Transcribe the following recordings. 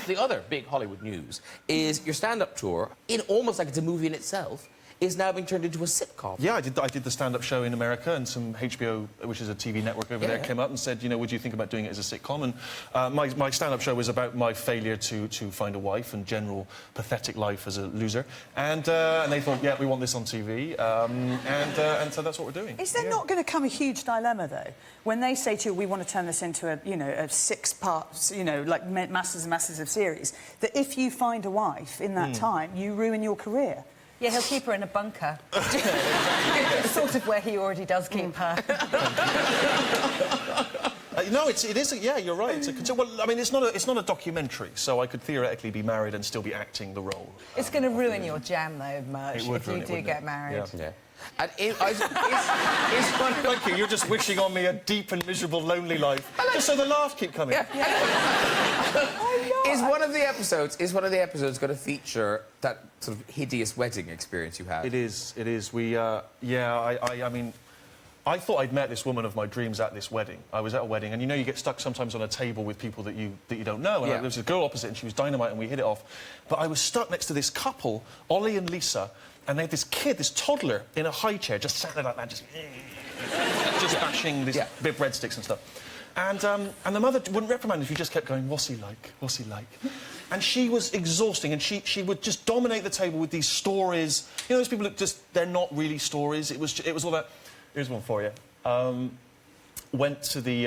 The other big Hollywood news is your stand-up tour, in almost like it's a movie in itself, is now being turned into a sitcom. Yeah, I did the stand-up show in America, and some HBO, which is a TV network over there, came up and said, you know, would you think about doing it as a sitcom? And my stand-up show was about my failure to find a wife and general pathetic life as a loser. And they thought, yeah, we want this on TV, and so that's what we're doing. Is there not going to come a huge dilemma, though, when they say to you, we want to turn this into a, you know, a 6-part, you know, like masses and masses of series, that if you find a wife in that time, you ruin your career? Yeah, he'll keep her in a bunker. Sort of where he already does keep her. No, it is. Yeah, you're right. It's well, I mean, it's not a documentary, so I could theoretically be married and still be acting the role. It's going to ruin your jam, though, Merch, if you do get married. Yeah. And Thank you. You're just wishing on me a deep and miserable, lonely life, just so the laughs keep coming. Is one of the episodes going to feature that sort of hideous wedding experience you had? It is. It is. We. Yeah. I mean, I thought I'd met this woman of my dreams at this wedding. I was at a wedding, and you know, you get stuck sometimes on a table with people that you don't know. And there was a girl opposite, and she was dynamite, and we hit it off. But I was stuck next to this couple, Ollie and Lisa, and they had this kid, this toddler, in a high chair, just sat there like that, just bashing this bit of breadsticks and stuff. And the mother wouldn't reprimand if you just kept going, what's he like? What's he like? And she was exhausting, and she would just dominate the table with these stories. You know, those people that just, they're not really stories. It was all that. Here's one for you. I went up the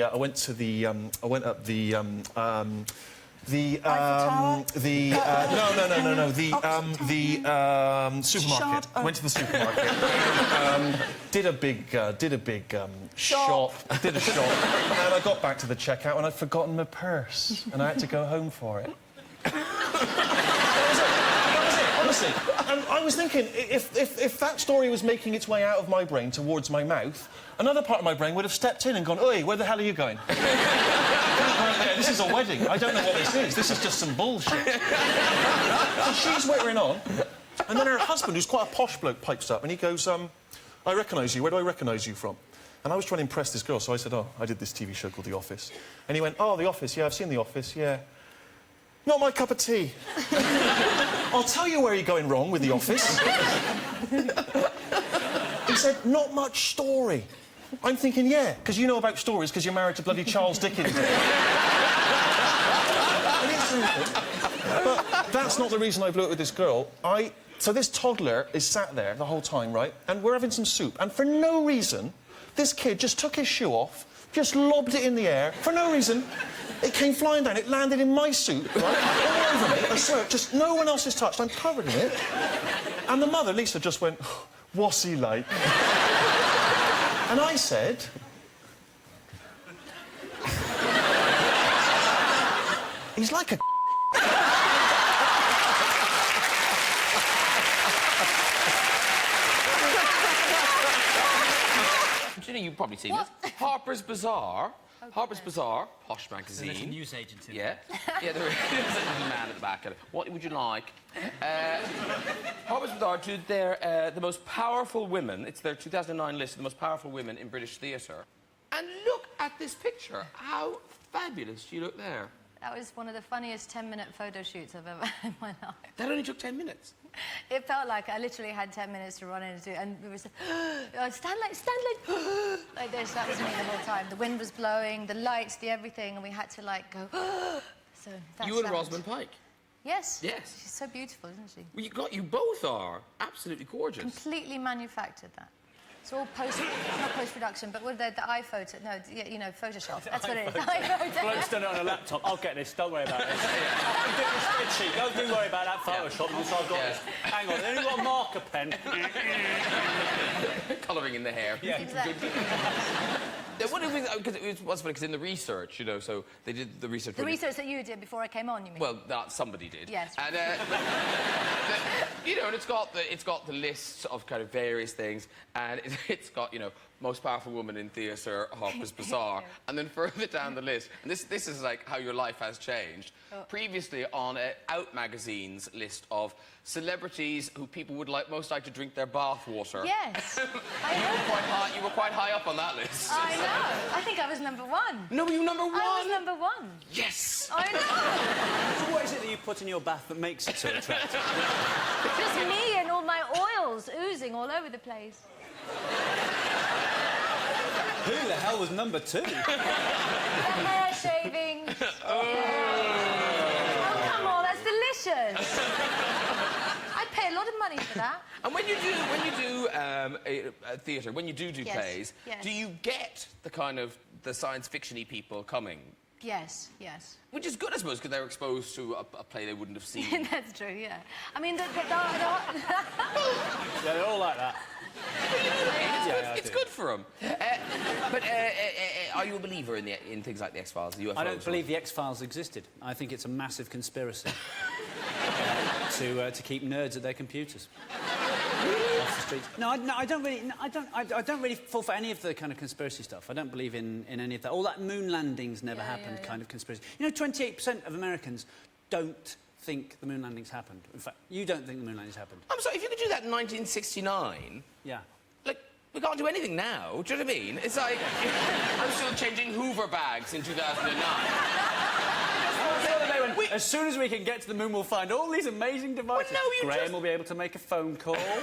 supermarket. Went to the supermarket. Did a big shop. Did a shop, and I got back to the checkout and I'd forgotten my purse, and I had to go home for it. That was it, honestly. And I was thinking, if that story was making its way out of my brain towards my mouth, another part of my brain would have stepped in and gone, "Oi, where the hell are you going?" This is a wedding. I don't know what this is. This is just some bullshit. So she's whittering on, and then her husband, who's quite a posh bloke, pipes up and he goes, "I recognise you. Where do I recognise you from?" And I was trying to impress this girl, so I said, "Oh, I did this TV show called The Office." And he went, "Oh, The Office, yeah, I've seen The Office, yeah. Not my cup of tea." "I'll tell you where you're going wrong with The Office." He said, "Not much story." I'm thinking, yeah, because you know about stories because you're married to bloody Charles Dickens. But that's not the reason I blew it with this girl. So this toddler is sat there the whole time, right? And we're having some soup, and for no reason, this kid just took his shoe off, just lobbed it in the air, for no reason. It came flying down, it landed in my soup, right? All over me. I swear, just no one else is touched. I'm covered in it. And the mother, Lisa, just went, "What's he like?" And I said... "He's like a..." You know, you've probably seen this. Harpers Bazaar. Okay. Harpers Bazaar, posh magazine. So there's a news agent in there. Yeah, there is a man at the back. What would you like? Harpers Bazaar did the most powerful women. It's their 2009 list of the most powerful women in British theatre. And look at this picture. How fabulous do you look there? That was one of the funniest 10-minute photo shoots I've ever had in my life. That only took 10 minutes? It felt like I literally had 10 minutes to run in and do, and we were saying, stand like this. That was me the whole time. The wind was blowing, the lights, the everything, and we had to, like, go, so that's You and Rosamund Pike? Yes. Yes. She's so beautiful, isn't she? Well, you both are. Absolutely gorgeous. Completely manufactured that. It's all not post-production, but with the iPhoto, no, you know, Photoshop. That's what it is. Bloke's done it on a laptop. I'll get this, don't worry about it. I'm doing a spreadsheet. Don't worry about that Photoshop, because I've got this. Hang on, then you've got a marker pen. Colouring in the hair. Yeah. Exactly. One of the things, because it was funny, because in the research, you know, so they did the research... The research that you did before I came on, you mean? Well, somebody did. Yes. And, you know, and it's got the lists of kind of various things, and it's got, you know, most powerful woman in theatre, Harpers Bazaar, and then further down the list, and this is like how your life has changed. Oh. Previously on Out magazine's list of celebrities who people would most like to drink their bath water. Yes. You were quite high up on that list. I know. I think I was #1. No, you were #1? I was #1. Yes. I know. So what is it that you put in your bath that makes it so attractive? Just me and all my oils oozing all over the place. Who the hell was number 2? The hair shavings. Oh, come on, that's delicious. I pay a lot of money for that. And when you do theatre, when you do Yes, plays, yes. do you get the kind of the science fiction-y people coming? Yes, yes. Which is good, I suppose, because they're exposed to a play they wouldn't have seen. That's true, yeah. I mean, Yeah, they're all like that. It's good for them. But are you a believer in things like the X-Files, the UFOs? I don't believe the X-Files existed. I think it's a massive conspiracy to keep nerds at their computers. Off the streets. No, I don't really. No, I don't really fall for any of the kind of conspiracy stuff. I don't believe in any of that. All that moon landings never happened kind of conspiracy. You know, 28% of Americans don't think the moon landings happened. In fact, you don't think the moon landings happened. I'm sorry, if you could do that in 1969... Yeah. Like, we can't do anything now, do you know what I mean? It's like... I'm still changing Hoover bags in 2009. As soon as we can get to the moon, we'll find all these amazing devices. Well, no, Graham will be able to make a phone call. Yeah,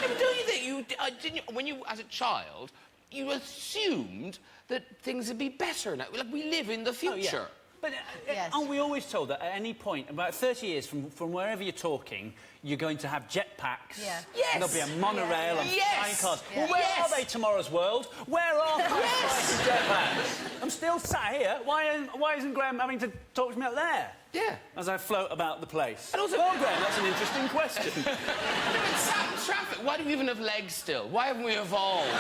but don't you think when you, as a child, you assumed that things would be better now? Like, we live in the future. Oh, yeah. But Yes. aren't we always told that at any point, about 30 years from wherever you're talking, you're going to have jetpacks? Yeah. Yes. And there'll be a monorail and Yes. flying cars. Yeah. Well, where Yes. are they, tomorrow's world? Where are yes. jetpacks? I'm still sat here. Why isn't Graham having to talk to me up there? Yeah. As I float about the place. And also... Well, Graham, that's an interesting question. In traffic, why do we even have legs still? Why haven't we evolved?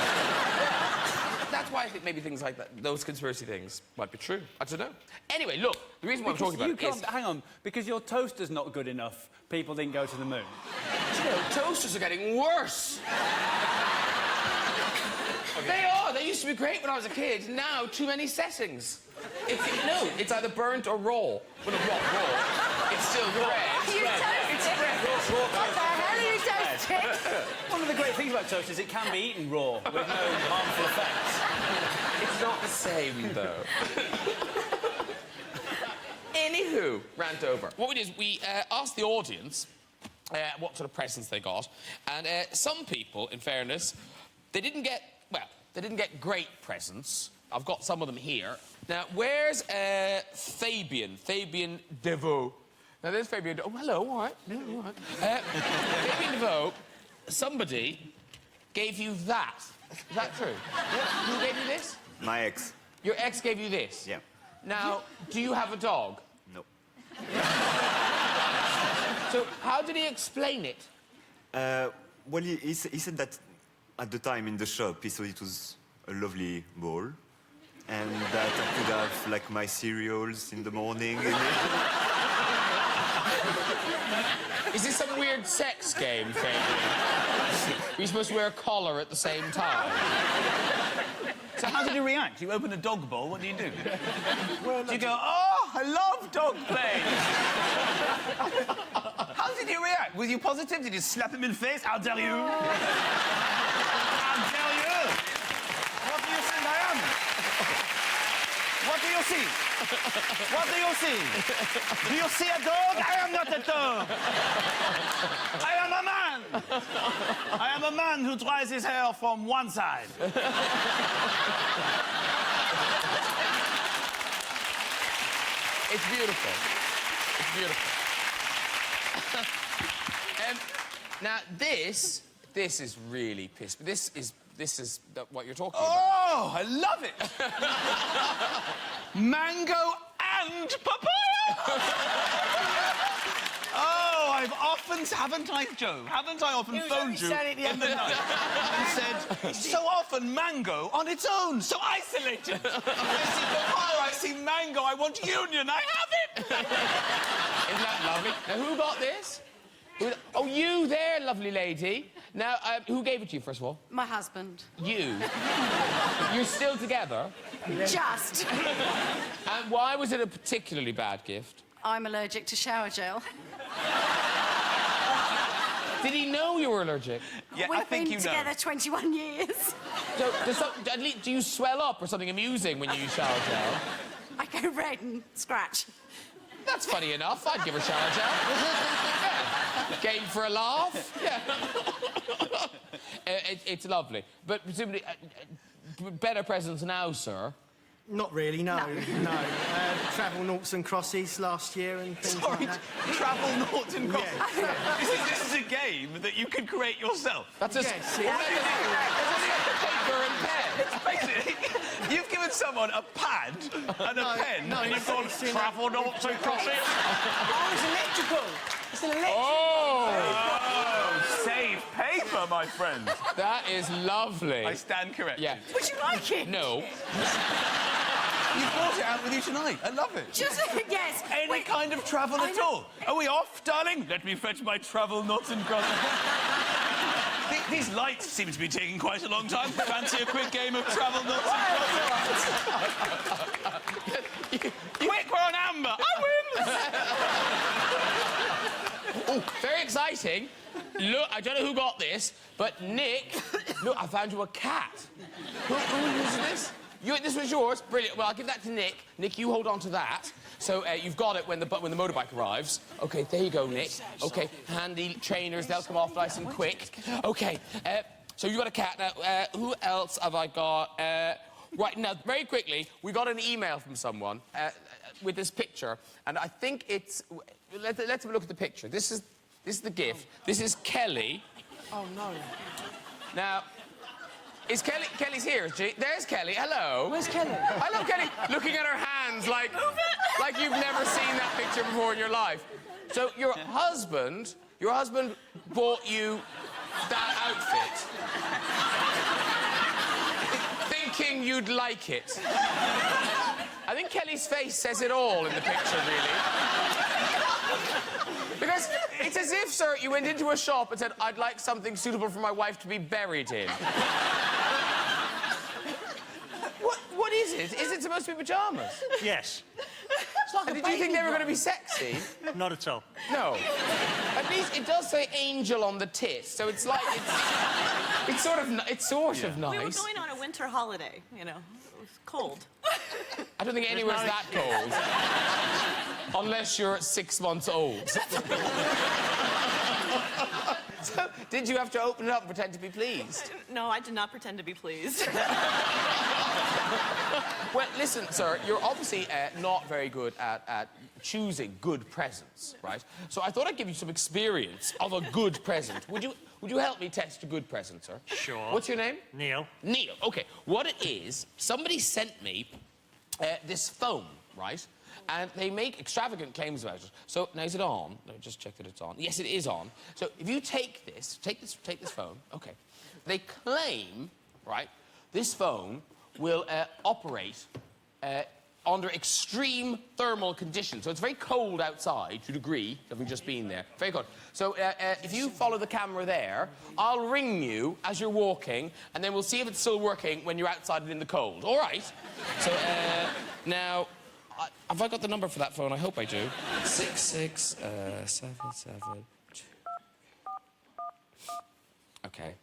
That's why I think maybe things like that, those conspiracy things, might be true. I don't know. Anyway, look, the reason why I'm talking about it is... Hang on, because your toaster's not good enough, people didn't go to the moon. You know, toasters are getting worse. They are. They used to be great when I was a kid. Now, too many settings. It's either burnt or raw. Well, not raw. It's still bread. You toasted. It's bread. What the hell are you toasting? One of the great things about toast is it can be eaten raw with no harmful effects. It's not the same, though. Anywho, rant over. What we did is we asked the audience what sort of presents they got, and some people, in fairness, they didn't get great presents. I've got some of them here. Now, where's Fabian? Fabian Deveau. Now, there's Fabian. Oh, hello, all right. Yeah, all right. Fabian Deveau, somebody gave you that. Is that true? Yeah. Who gave you this? My ex. Your ex gave you this? Yeah. Now, do you have a dog? No. So, how did he explain it? Well, he said that at the time in the shop, he thought it was a lovely ball, and that I could have, like, my cereals in the morning. Is this some weird sex game, Fabian? Are you supposed to wear a collar at the same time? So how did he react? You open a dog bowl, what do you do? Well, do you go, oh, I love dog play? How did he react? Was you positive? Did you slap him in the face? How dare you? How dare you? What do you think I am? What do you see? What do you see? Do you see a dog? I am not a dog. I am a man. I am a man who dries his hair from one side. It's beautiful. It's beautiful. Now, this is really piss. This is what you're talking about. Oh, I love it! Mango and papaya! Oh, haven't I, Joe? Haven't I often phoned you in the night and said, so often mango on its own, so isolated. I see papaya, I see mango, I want union, I have it! Isn't that lovely? Now, who got this? Oh, you there, lovely lady. Now, who gave it to you, first of all? My husband. You? You're still together? Just. And why was it a particularly bad gift? I'm allergic to shower gel. Did he know you were allergic? Yeah, We've I think been you know. together 21 years. So, at least, do you swell up or something amusing when you use shower gel? I go red and scratch. That's funny enough. I'd give her shower gel. Yeah. Game for a laugh. Yeah. It's lovely. But presumably, better presents now, sir. Not really, no. Travel noughts and crosses last year and things like that. Travel noughts and crosses. Yeah. This is a game that you can create yourself. That's a... Yes, paper and pen. It's basically... You've given someone a pad and a pen, and you've gone travel noughts and crosses. Oh, it's electrical. It's an electrical. Oh! Save paper, my friend. That is lovely. I stand corrected. Yeah. Would you like it? No. You brought it out with you tonight. I love it. Just, yes. Any kind of travel at all. Are we off, darling? Let me fetch my travel knots and crosses. These lights seem to be taking quite a long time. Fancy a quick game of travel knots and crosses? Quick, we're on amber. I win! Oh, very exciting. Look, I don't know who got this, but Nick, look, I found you a cat. Who used this? This was yours? Brilliant. Well, I'll give that to Nick. Nick, you hold on to that. So you've got it when the motorbike arrives. OK, there you go, Nick. OK, handy trainers, they'll come off nice and quick. OK, so you got a cat. Now, who else have I got? Right, now, very quickly, we got an email from someone with this picture, and I think it's... Let's have a look at the picture. This is the gift. This is Kelly. Oh, no. Now... Kelly's here, is she? There's Kelly, hello. Where's Kelly? I love Kelly looking at her hands like you've never seen that picture before in your life. So your husband bought you that outfit thinking you'd like it. I think Kelly's face says it all in the picture, really. Because it's as if, sir, you went into a shop and said, I'd like something suitable for my wife to be buried in. What is it? Is it supposed to be pyjamas? Yes. And did you think they were going to be sexy? Not at all. No. At least it does say angel on the tit, so it's like it's sort of nice. We were going on a winter holiday, you know. It was cold. I don't think anywhere's that cold. Unless you're 6 months old. So, did you have to open it up and pretend to be pleased? No, I did not pretend to be pleased. Well, listen, sir, you're obviously not very good at choosing good presents, right? So I thought I'd give you some experience of a good present. Would you help me test a good present, sir? Sure. What's your name? Neil. Neil, OK. What it is, somebody sent me this phone, right? And they make extravagant claims about it. So, now, is it on? Let me just check that it's on. Yes, it is on. So, if you take this phone, OK. They claim, right, this phone will operate under extreme thermal conditions. So, it's very cold outside, to a degree, having just been there. Very good. So, if you follow the camera there, I'll ring you as you're walking, and then we'll see if it's still working when you're outside and in the cold. All right? So, now... have I got the number for that phone? I hope I do. 66772. OK.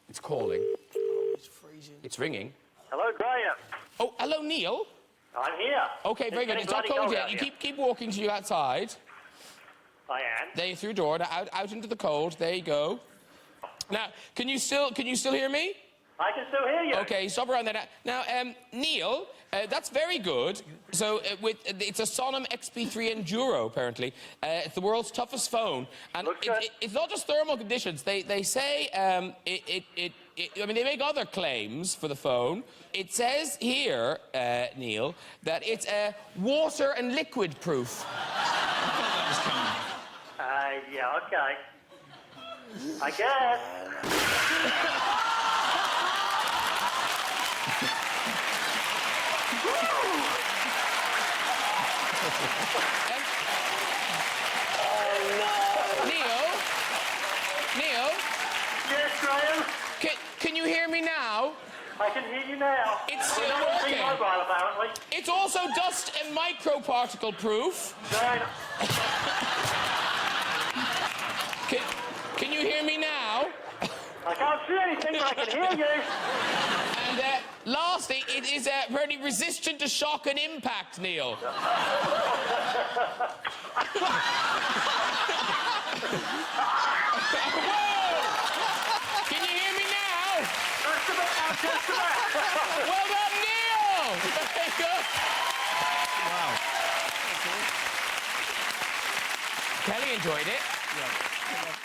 It's calling. Oh, it's freezing. It's ringing. Hello, Graham. Oh, hello, Neil. I'm here. OK, very good. It's not cold yet. You keep walking till you're outside. I am. There, you through the door. Now, out into the cold. There you go. Now, can you still hear me? I can still hear you. OK, stop around there. Now, Neil, that's very good. So, it's a Sonim XP3 Enduro, apparently. It's the world's toughest phone. And it's not just thermal conditions. They say I mean, they make other claims for the phone. It says here, Neil, that it's water and liquid proof. Yeah, OK. I guess. Neil? Yes, Graham? Can you hear me now? I can hear you now. It's still working. Mobile, apparently. It's also dust and microparticle proof. Can you hear me now? I can't see anything, but I can hear you. And Lastly, it is very resistant to shock and impact, Neil. Whoa! Can you hear me now? Just about. Well done, Neil! Very good. Wow. Kelly enjoyed it. Yeah.